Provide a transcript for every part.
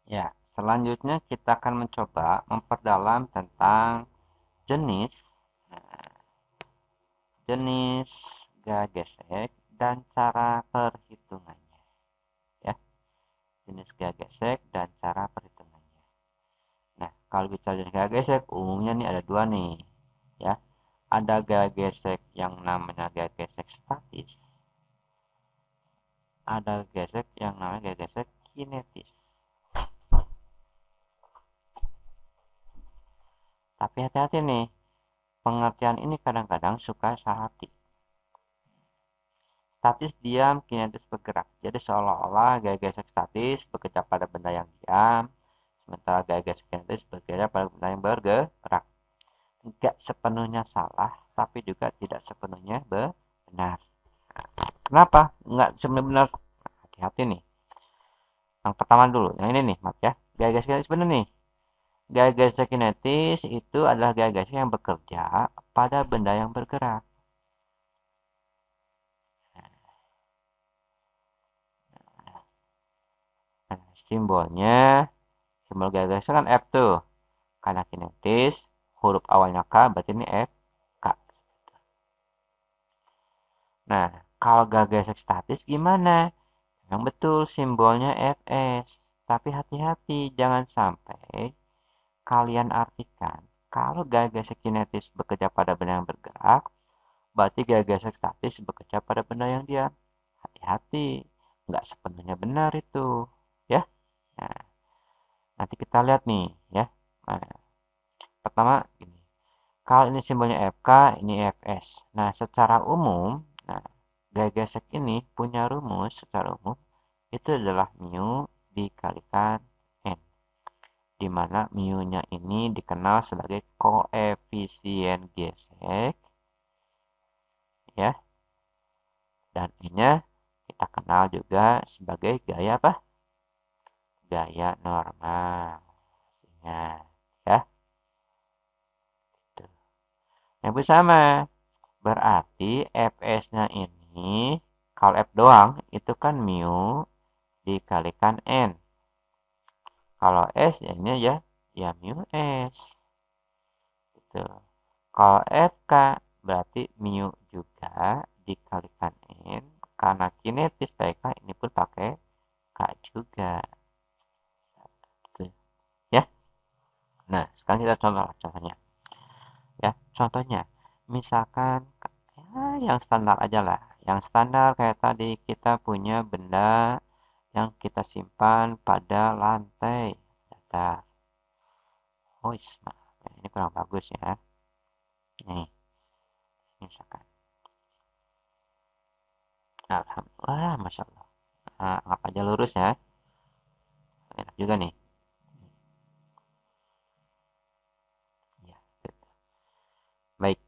Ya, selanjutnya kita akan mencoba memperdalam tentang jenis jenis gaya gesek dan cara perhitungannya. Ya, jenis gaya gesek dan cara perhitungannya. Nah, kalau bicara jenis gaya gesek, umumnya nih ada dua nih. Ya, ada gaya gesek yang namanya gaya gesek statis, ada gesek yang namanya gaya gesek kinetis. Tapi hati-hati nih, pengertian ini kadang-kadang suka salah arti. Statis diam, kinetis bergerak. Jadi seolah-olah gaya gesek statis bekerja pada benda yang diam, sementara gaya gesek kinetis bekerja pada benda yang bergerak. Tidak sepenuhnya salah, tapi juga tidak sepenuhnya benar. Kenapa? Nggak sepenuhnya benar. Hati-hati nih. Yang pertama dulu, yang ini nih, maaf ya. Gaya gesek kinetis benar nih. Gaya gesek kinetis itu adalah gaya gesek yang bekerja pada benda yang bergerak. Nah, simbol gaya gesek kan F tuh. Karena kinetis, huruf awalnya K, berarti ini F, K. Nah, kalau gaya gesek statis gimana? Yang betul, simbolnya Fs. Tapi hati-hati, jangan sampai kalian artikan kalau gaya gesek kinetis bekerja pada benda yang bergerak, berarti gaya gesek statis bekerja pada benda yang diam. Hati-hati, nggak sepenuhnya benar itu. Ya, nah, nanti kita lihat nih, ya. Nah, pertama, ini. Kalau ini simbolnya FK, ini Fs. Nah, secara umum, nah, gaya gesek ini punya rumus secara umum, itu adalah mu dikalikan n, di mana mu-nya ini dikenal sebagai koefisien gesek, ya, dan n-nya kita kenal juga sebagai gaya apa? Gaya normal. Ingat, ya. Gitu. Yang bersama, berarti Fs-nya ini, kalau F doang, itu kan mu dikalikan N. Kalau S, ini ya mu S. Gitu. Kalau FK, berarti mu juga dikalikan N. Karena kinetis PK ini pun pakai K juga. Gitu. Ya. Nah, sekarang kita contohnya. Ya, contohnya. Misalkan ya, yang standar aja lah. Yang standar kayak tadi kita punya benda yang kita simpan pada lantai datar. Oh, ini kurang bagus ya. Nih, misalkan. Alhamdulillah, Masya Allah. Nah, anggap aja lurus ya. Enak juga nih. Ya, gitu. Baik.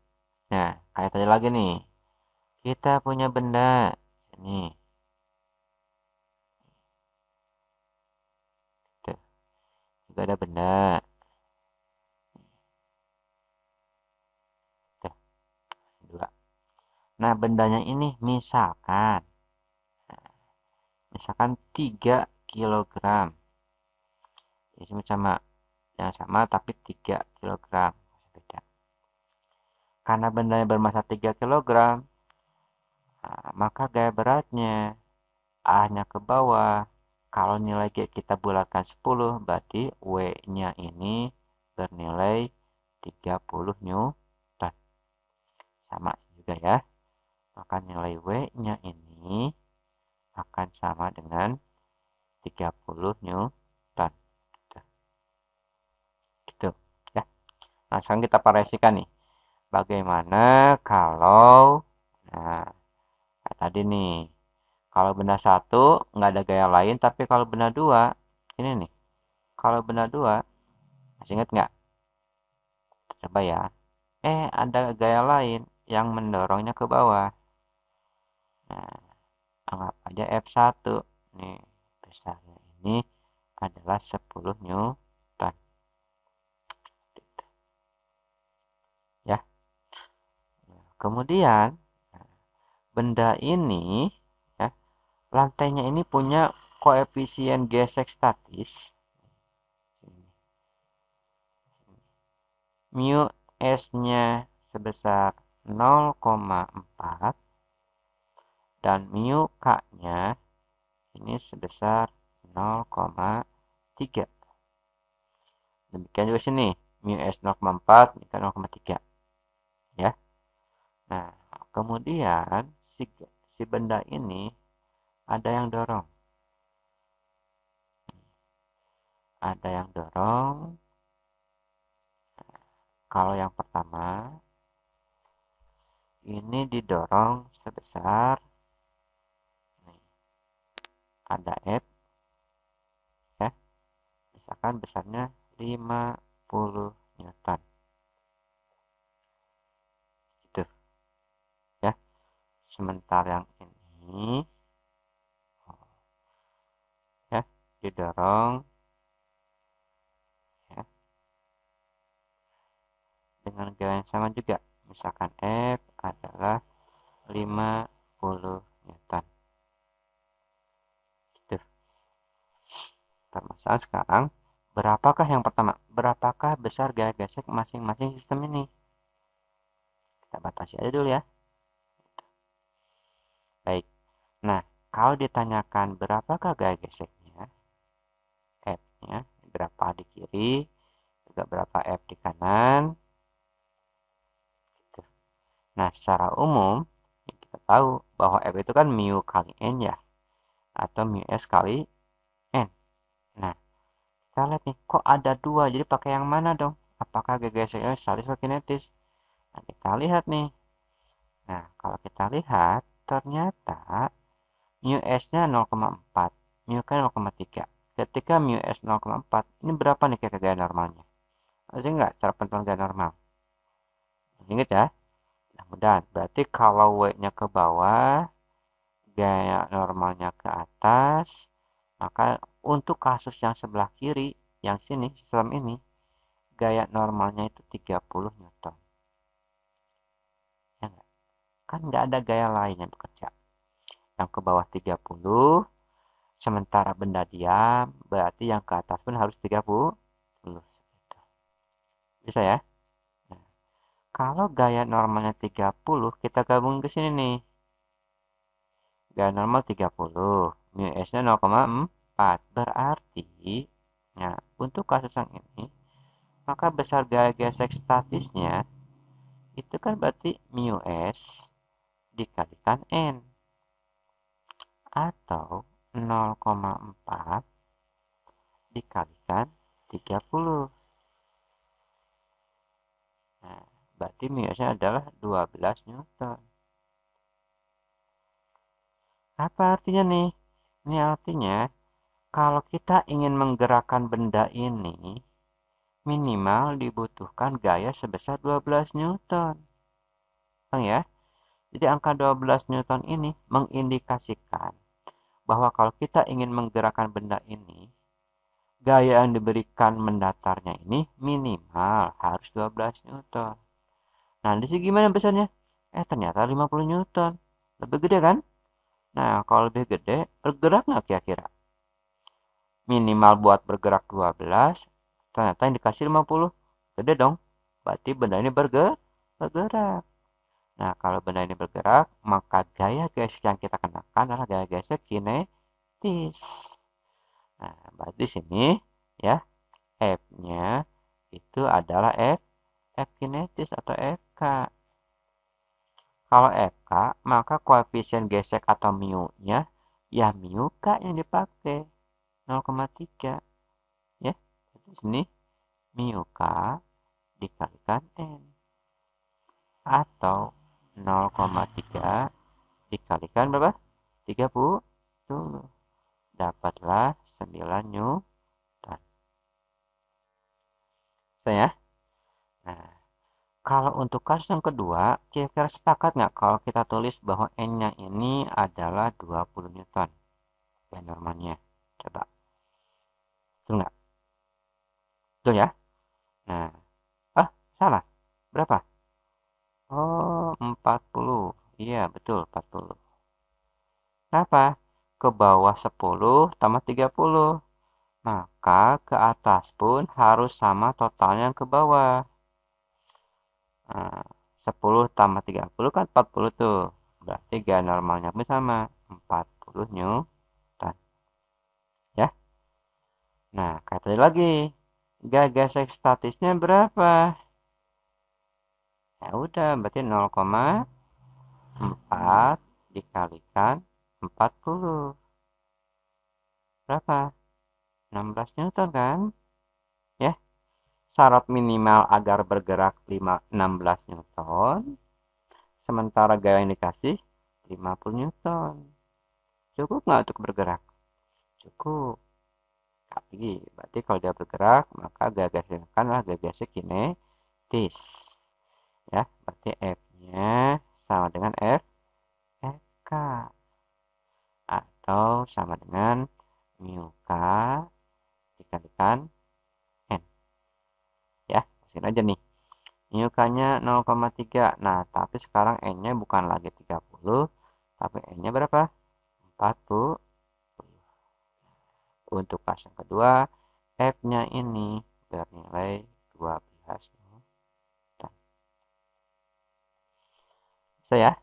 Nah, kayak tadi lagi nih. Kita punya benda. Ini. Tuh, juga ada benda. Tuh, dua. Nah, bendanya ini misalkan 3 kilogram. Jadi sama, yang sama tapi 3 kilogram. Beda. Karena bendanya bermassa 3 kilogram, nah, maka gaya beratnya arahnya ke bawah. Kalau nilai G kita bulatkan 10, berarti W-nya ini bernilai 30 Newton. Sama juga ya. Maka nilai W-nya ini akan sama dengan 30 Newton. Gitu ya. Nah, sekarang kita paresikan nih. Bagaimana kalau, nah, kayak tadi nih, kalau benda satu nggak ada gaya lain, tapi kalau benda dua, ini nih, kalau benda dua, masih ingat nggak? Coba ya. Ada gaya lain yang mendorongnya ke bawah. Nah, anggap aja F1. Nih, besarnya ini adalah 10 Newton. Ya. Kemudian, benda ini, ya, lantainya ini punya koefisien gesek statis. mu S-nya sebesar 0,4 dan mu K-nya ini sebesar 0,3. Demikian juga sini, mu S 0,4, mu K 0,3. Ya. Nah, kemudian si benda ini ada yang dorong. Ada yang dorong. Kalau yang pertama, ini didorong sebesar, nih, ada F, ya, misalkan besarnya 50 Newton. Gitu, ya. Sementara yang ini, ya, didorong, ya, dengan gaya yang sama juga. Misalkan F adalah 50 Newton. Gitu. Masalah sekarang, berapakah yang pertama? Berapakah besar gaya gesek masing-masing sistem ini? Kita batasi aja dulu ya. Baik. Nah, kalau ditanyakan berapakah gaya geseknya, F-nya berapa di kiri, juga berapa F di kanan. Gitu. Nah, secara umum, kita tahu bahwa F itu kan mu kali N ya, atau mu S kali N. Nah, kita lihat nih, kok ada dua, jadi pakai yang mana dong? Apakah gaya geseknya statis atau kinetis? Nah, kita lihat nih. Nah, kalau kita lihat, ternyata mu S-nya 0,4, mu K 0,3. Ketika mu S 0,4, ini berapa nih kayak gaya normalnya? Masih nggak cara penentuan gaya normal? Ingat ya? Mudah-mudahan. Berarti kalau W-nya ke bawah, gaya normalnya ke atas, maka untuk kasus yang sebelah kiri, yang sini, sistem ini, gaya normalnya itu 30 Newton. Ya nggak? Kan nggak ada gaya lain yang bekerja. Yang ke bawah 30, sementara benda diam, berarti yang ke atas pun harus 30. Bisa ya? Nah, kalau gaya normalnya 30, kita gabung ke sini nih. Gaya normal 30, mu S-nya 0,4. Berarti, nah, untuk kasus yang ini, maka besar gaya gesek statisnya, itu kan berarti mu S dikalikan N. Atau 0,4 dikalikan 30. Nah, berarti mu S-nya adalah 12 Newton. Apa artinya nih? Ini artinya, kalau kita ingin menggerakkan benda ini, minimal dibutuhkan gaya sebesar 12 Newton. Ya? Jadi angka 12 Newton ini mengindikasikan bahwa kalau kita ingin menggerakkan benda ini, gaya yang diberikan mendatarnya ini minimal harus 12 Newton. Nah, di sini gimana besarnya? Ternyata 50 Newton. Lebih gede kan? Nah, kalau lebih gede, bergerak nggak kira-kira? Minimal buat bergerak 12, ternyata yang dikasih 50. Gede dong. Berarti benda ini bergerak. Nah, kalau benda ini bergerak, maka gaya gesek yang kita kenakan adalah gaya gesek kinetis. Nah, berarti sini ya, F-nya itu adalah F kinetis atau Fk. Kalau Fk, maka koefisien gesek atau mu-nya ya mu K yang dipakai 0,3 ya. Di sini mu K dikalikan N atau 0,3 dikalikan berapa? 30. Dapatlah 9 Newton. Saya. Nah, kalau untuk kasus yang kedua, kira-kira sepakat nggak kalau kita tulis bahwa N-nya ini adalah 20 Newton? Ya, normalnya. Coba. Betul nggak? Betul ya? Nah, salah. Berapa? Oh, 40. Iya, betul, 40. Kenapa? Ke bawah 10 tambah 30. Maka ke atas pun harus sama totalnya yang ke bawah. Nah, 10 tambah 30 kan 40 tuh. Berarti gaya normalnya pun sama, 40 Newton. Ya. Nah, kata lagi, gaya statisnya berapa? Ya udah, berarti 0,4 dikalikan 40. Berapa? 16 Newton kan? Ya, syarat minimal agar bergerak 16 Newton, sementara gaya yang dikasih 50 Newton. Cukup nggak untuk bergerak? Cukup. Lagi, berarti kalau dia bergerak, maka gagasannya kanlah gagasan kinetis. Ya, berarti F-nya sama dengan Fk atau sama dengan mu k dikalikan n. Ya, hasil aja nih. Mu k-nya 0,3. Nah, tapi sekarang n-nya bukan lagi 30, tapi n-nya berapa? 40. Untuk pas yang kedua, F-nya ini bernilai 12 Newton. Bisa ya?